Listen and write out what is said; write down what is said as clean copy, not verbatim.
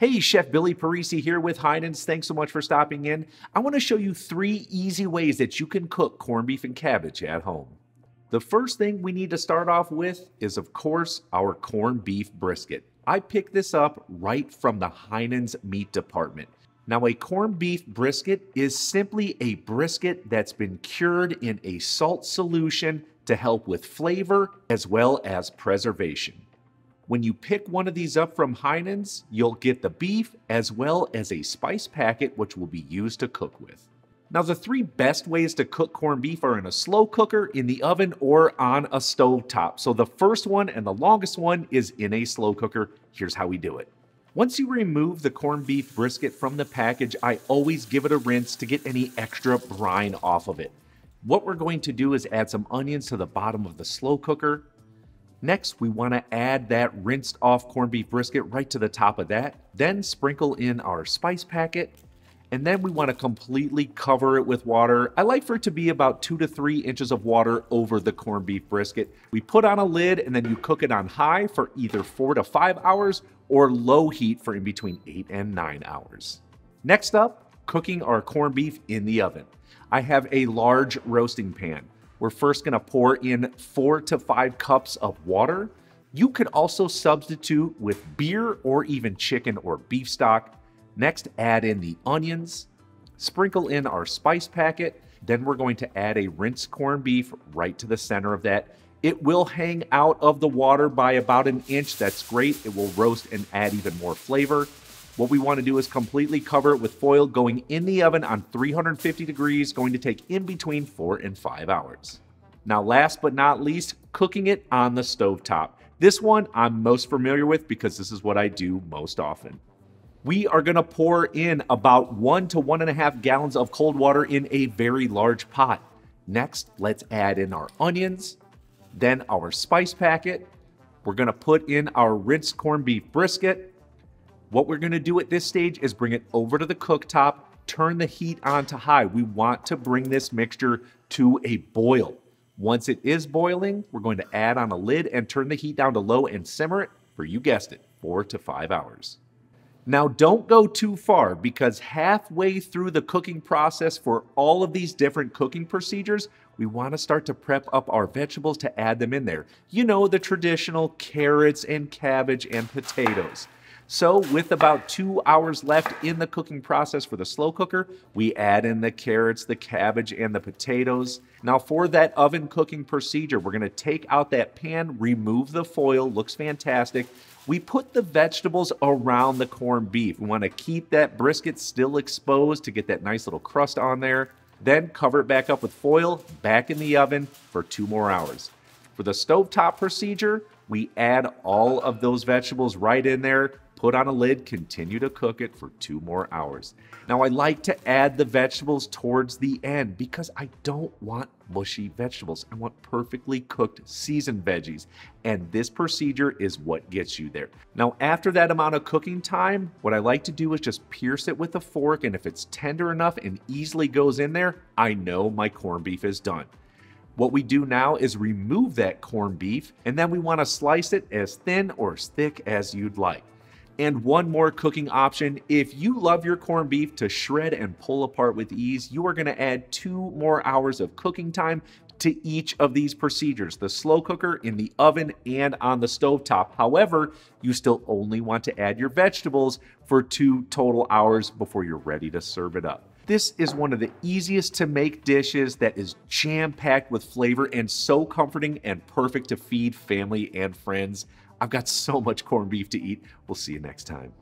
Hey, Chef Billy Parisi here with Heinen's. Thanks so much for stopping in. I want to show you 3 easy ways that you can cook corned beef and cabbage at home. The first thing we need to start off with is, of course, our corned beef brisket. I picked this up right from the Heinen's meat department. Now, a corned beef brisket is simply a brisket that's been cured in a salt solution to help with flavor as well as preservation. When you pick one of these up from Heinen's, you'll get the beef as well as a spice packet which will be used to cook with. Now, the 3 best ways to cook corned beef are in a slow cooker, in the oven, or on a stove top. So the first one and the longest one is in a slow cooker. Here's how we do it. Once you remove the corned beef brisket from the package, I always give it a rinse to get any extra brine off of it. What we're going to do is add some onions to the bottom of the slow cooker. Next, we want to add that rinsed off corned beef brisket right to the top of that. Then sprinkle in our spice packet. And then we want to completely cover it with water. I like for it to be about 2 to 3 inches of water over the corned beef brisket. We put on a lid and then you cook it on high for either 4 to 5 hours or low heat for in between 8 and 9 hours. Next up, cooking our corned beef in the oven. I have a large roasting pan. We're first going to pour in 4 to 5 cups of water. You could also substitute with beer or even chicken or beef stock. Next, add in the onions, sprinkle in our spice packet. Then we're going to add a rinsed corned beef right to the center of that. It will hang out of the water by about 1 inch. That's great. It will roast and add even more flavor. What we want to do is completely cover it with foil, going in the oven on 350 degrees, going to take in between 4 and 5 hours. Now, last but not least, cooking it on the stovetop. This one I'm most familiar with because this is what I do most often. We are going to pour in about 1 to 1.5 gallons of cold water in a very large pot. Next, let's add in our onions, then our spice packet. We're going to put in our rinsed corned beef brisket. What we're going to do at this stage is bring it over to the cooktop, turn the heat on to high. We want to bring this mixture to a boil. Once it is boiling, we're going to add on a lid and turn the heat down to low and simmer it for, you guessed it, 4 to 5 hours. Now, don't go too far because halfway through the cooking process for all of these different cooking procedures, we want to start to prep up our vegetables to add them in there. You know, the traditional carrots and cabbage and potatoes. So with about 2 hours left in the cooking process for the slow cooker, we add in the carrots, the cabbage, and the potatoes. Now for that oven cooking procedure, we're going to take out that pan, remove the foil, looks fantastic. We put the vegetables around the corned beef. We want to keep that brisket still exposed to get that nice little crust on there. Then cover it back up with foil, back in the oven for 2 more hours. For the stovetop procedure, we add all of those vegetables right in there, put on a lid, continue to cook it for 2 more hours. Now, I like to add the vegetables towards the end because I don't want mushy vegetables. I want perfectly cooked seasoned veggies, and this procedure is what gets you there. Now, after that amount of cooking time, what I like to do is just pierce it with a fork, and if it's tender enough and easily goes in there, I know my corned beef is done. What we do now is remove that corned beef, and then we want to slice it as thin or as thick as you'd like. And one more cooking option, if you love your corned beef to shred and pull apart with ease, you are going to add 2 more hours of cooking time to each of these procedures, the slow cooker, in the oven, and on the stovetop. However, you still only want to add your vegetables for 2 total hours before you're ready to serve it up. This is one of the easiest to make dishes that is jam-packed with flavor and so comforting and perfect to feed family and friends. I've got so much corned beef to eat. We'll see you next time.